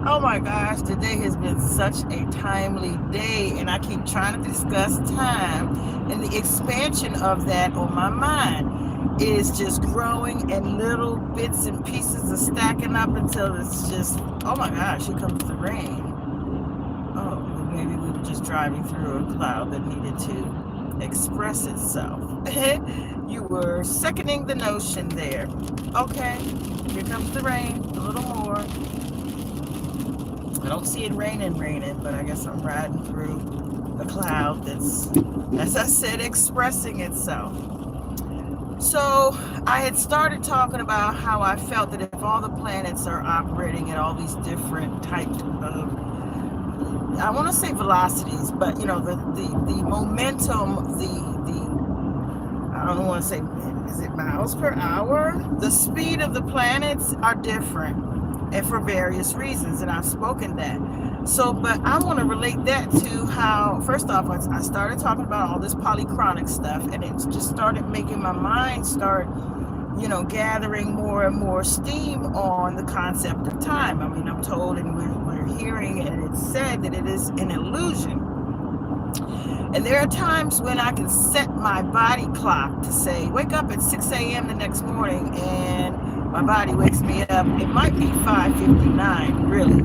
Oh my gosh, today has been such a timely day, and I keep trying to discuss time, and the expansion of that on my mind is just growing, and little bits and pieces are stacking up until it's just, oh my gosh, here comes the rain. Oh, maybe we were just driving through a cloud that needed to express itself. You were seconding the notion there. Okay, here comes the rain, a little more. I don't see it raining, but I guess I'm riding through a cloud that's, as I said, expressing itself. So I had started talking about how I felt that if all the planets are operating at all these different types of, I want to say velocities, but the momentum, I don't want to say, is it miles per hour? The speed of the planets are different, and for various reasons, and I've spoken that. So, but I want to relate that to how, first off, I started talking about all this PolyChronic stuff, and it just started making my mind start, gathering more and more steam on the concept of time. I mean, I'm told, and we're hearing, and it's said that it is an illusion. And there are times when I can set my body clock to say, wake up at 6 a.m. the next morning, and my body wakes me up. It might be 5:59, really.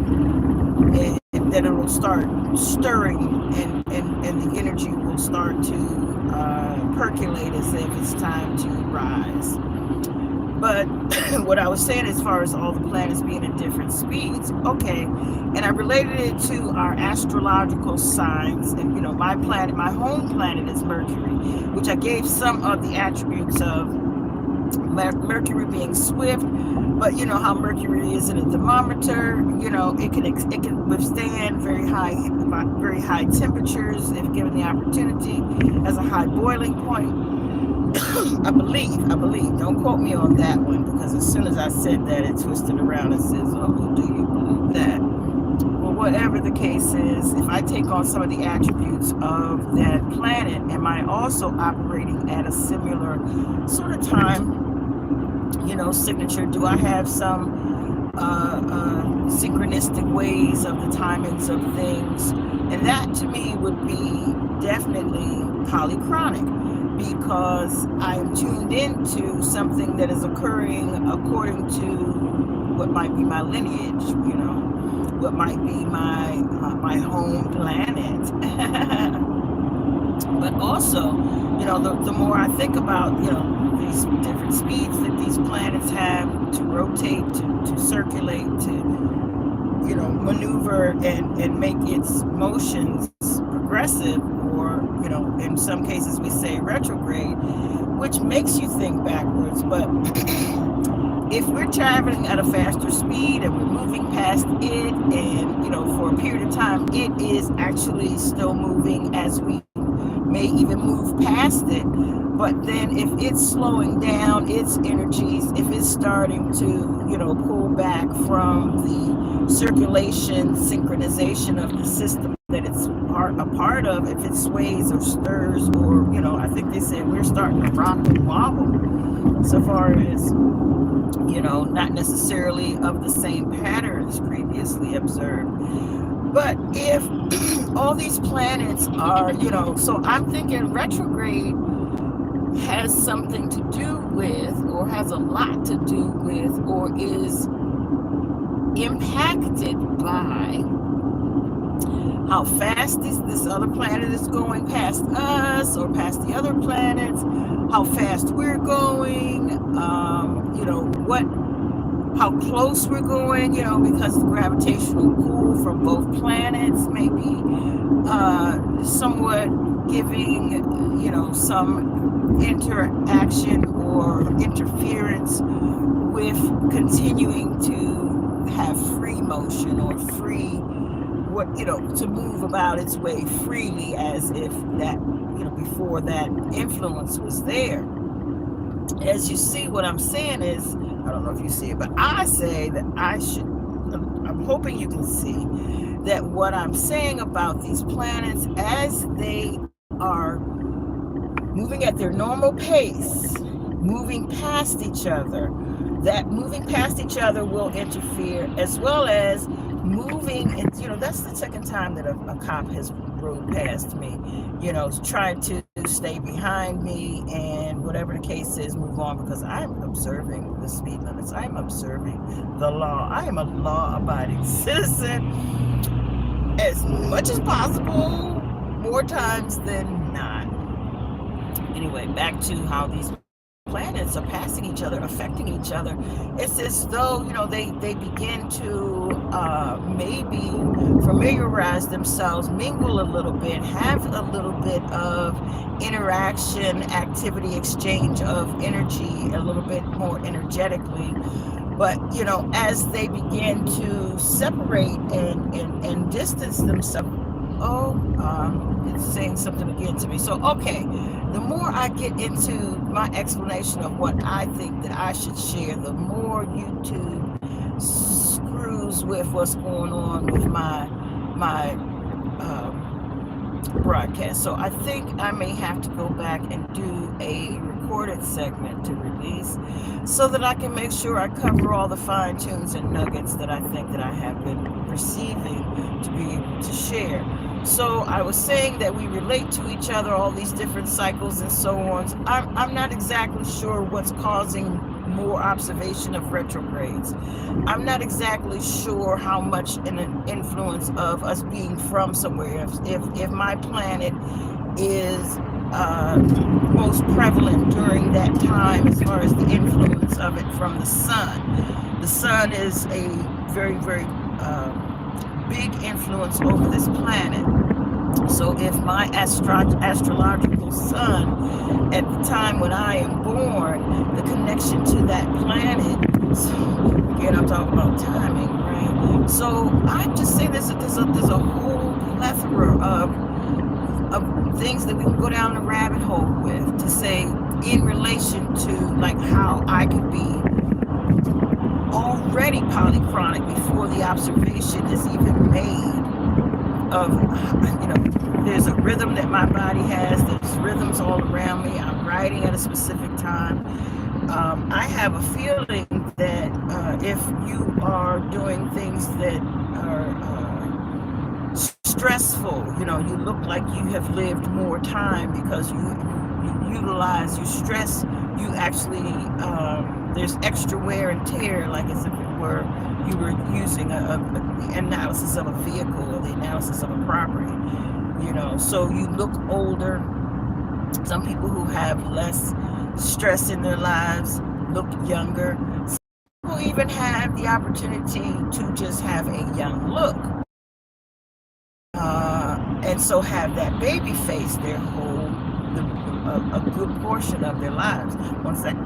And then it will start stirring, and the energy will start to percolate as if it's time to rise. But what I was saying as far as all the planets being at different speeds, okay, and I related it to our astrological signs, and my planet, my home planet is Mercury, which I gave some of the attributes of Mercury being swift, but how Mercury is in a thermometer, it can withstand very high temperatures if given the opportunity, has a high boiling point. I believe, don't quote me on that one, because as soon as I said that, it twisted around and says, oh, do you believe that? Well, whatever the case is, if I take on some of the attributes of that planet, am I also operating at a similar sort of time, signature? Do I have some synchronistic ways of the timings of things? And that to me would be definitely polychronic, because I'm tuned into something that is occurring according to what might be my lineage, what might be my home planet. But also, the more I think about, these different speeds that these planets have to rotate, to circulate, to, maneuver and make its motions progressive, or, in some cases we say retrograde, which makes you think backwards. But if we're traveling at a faster speed and we're moving past it, and, for a period of time, it is actually still moving as we may even move past it. But then if it's slowing down its energies, if it's starting to, pull back from the circulation, synchronization of the system that it's a part of, if it sways or stirs, or, I think they said we're starting to rock and wobble, so far as, not necessarily of the same patterns previously observed. But if all these planets are, so I'm thinking retrograde has something to do with, or has a lot to do with, or is impacted by how fast this other planet is going past us, or past the other planets, how fast we're going, how close we're going, because the gravitational pull from both planets may be somewhat giving, some interaction or interference with continuing to have free motion, or free, to move about its way freely, as if that, before that influence was there. As you see, what I'm saying is, I don't know if you see it, but I say that I'm hoping you can see that what I'm saying about these planets, as they are moving at their normal pace, moving past each other, that moving past each other will interfere, as well as moving, and that's the second time that a cop has rode past me, trying to stay behind me, and whatever the case is, move on, because I'm observing the speed limits. I'm observing the law. I am a law-abiding citizen as much as possible, more times than not. Anyway, back to how these planets are passing each other, affecting each other. It's as though, they begin to maybe familiarize themselves, mingle a little bit, have a little bit of interaction, activity, exchange of energy, a little bit more energetically. But, as they begin to separate and distance themselves, it's saying something again to me. So, okay, the more I get into my explanation of what I think that I should share, the more YouTube screws with what's going on with my broadcast. So I think I may have to go back and do a recorded segment to release, so that I can make sure I cover all the fine tunes and nuggets that I think that I have been receiving to be able to share. So I was saying that we relate to each other, all these different cycles and so on. I'm not exactly sure what's causing more observation of retrogrades. I'm not exactly sure how much an influence of us being from somewhere. If my planet is most prevalent during that time, as far as the influence of it from the sun. The sun is a very, very big influence over this planet. So if my astrological sun, at the time when I am born, the connection to that planet, so again, I'm talking about timing, right? So I'm just saying there's a whole plethora of things that we can go down the rabbit hole with, to say in relation to like how I could be already polychronic before the observation is even made of, there's a rhythm that my body has. There's rhythms all around me. I'm writing at a specific time. I have a feeling that if you are doing things that are stressful, you look like you have lived more time because you utilize, you stress, you actually, there's extra wear and tear, like as if you were using the analysis of a vehicle or the analysis of a property, so you look older. Some people who have less stress in their lives look younger. Some people even have the opportunity to just have a young look, and so have that baby face their whole, a good portion of their lives. One second.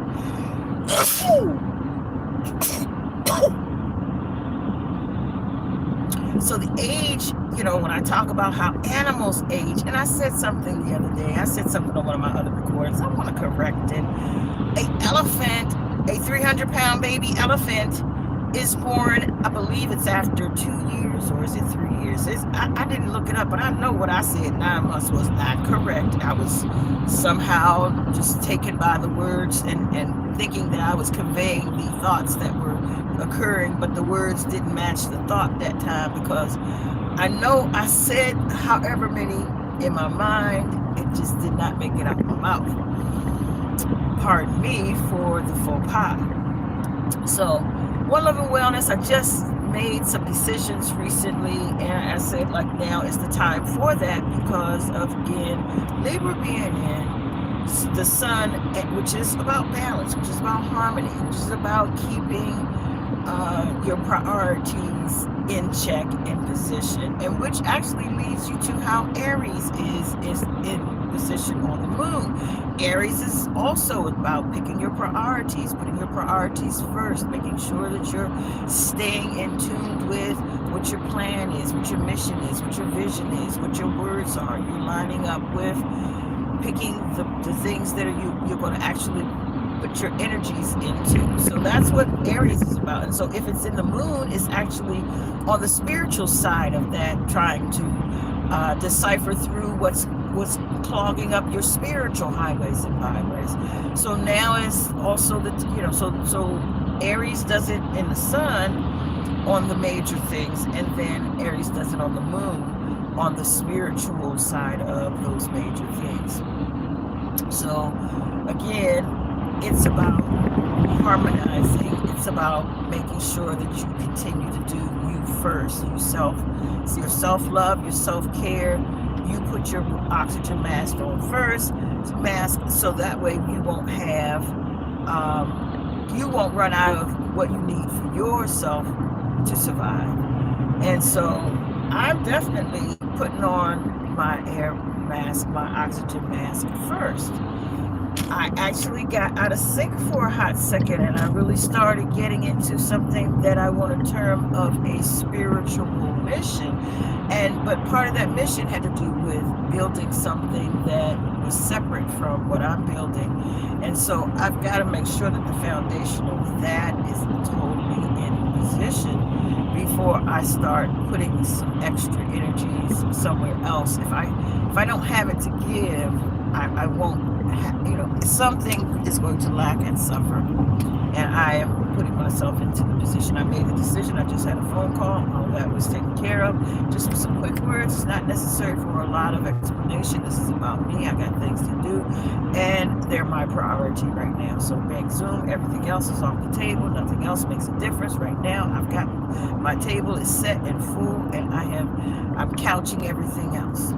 So the age, when I talk about how animals age, and I said something the other day, I said something on one of my other recordings, I want to correct it. An elephant, a 300-pound baby elephant, is born, I believe it's after 2 years, or is it 3 years? I didn't look it up, but I know what I said 9 months was not correct. I was somehow just taken by the words and thinking that I was conveying the thoughts that were occurring, but the words didn't match the thought that time, because I know I said however many in my mind, it just did not make it out of my mouth. Pardon me for the faux pas. So One Love and Wellness, I just made some decisions recently, and I said like now is the time for that, because of, again, Libra being in the sun, which is about balance, which is about harmony, which is about keeping your priorities in check and position, and which actually leads you to how Aries is in position on the moon. Aries is also about picking your priorities, putting your priorities first, making sure that you're staying in tune with what your plan is, what your mission is, what your vision is, what your words are. You're lining up with picking the things that you're going to actually put your energies into. So that's what Aries is about. And so if it's in the moon, it's actually on the spiritual side of that, trying to decipher through what's clogging up your spiritual highways and byways. So now is also the, so Aries does it in the sun, on the major things, and then Aries does it on the moon, on the spiritual side of those major things. So again, it's about harmonizing. It's about making sure that you continue to do you first, your self-love, your self-care. You put your oxygen mask on first, so that way you won't have, you won't run out of what you need for yourself to survive. And so I'm definitely putting on my air mask, my oxygen mask first. I actually got out of sync for a hot second, and I really started getting into something that I want to term of a spiritual mission. But part of that mission had to do with building something that was separate from what I'm building. And so I've got to make sure that the foundation of that is totally in position before I start putting some extra energies somewhere else. If I don't have it to give, I won't. Something is going to lack and suffer, and I am putting myself into the position. I made the decision. I just had a phone call. All that was taken care of. Just with some quick words. It's not necessary for a lot of explanation. This is about me. I got things to do, and they're my priority right now. So big zoom. Everything else is off the table. Nothing else makes a difference right now. I've got my table is set and full, and I'm couching everything else.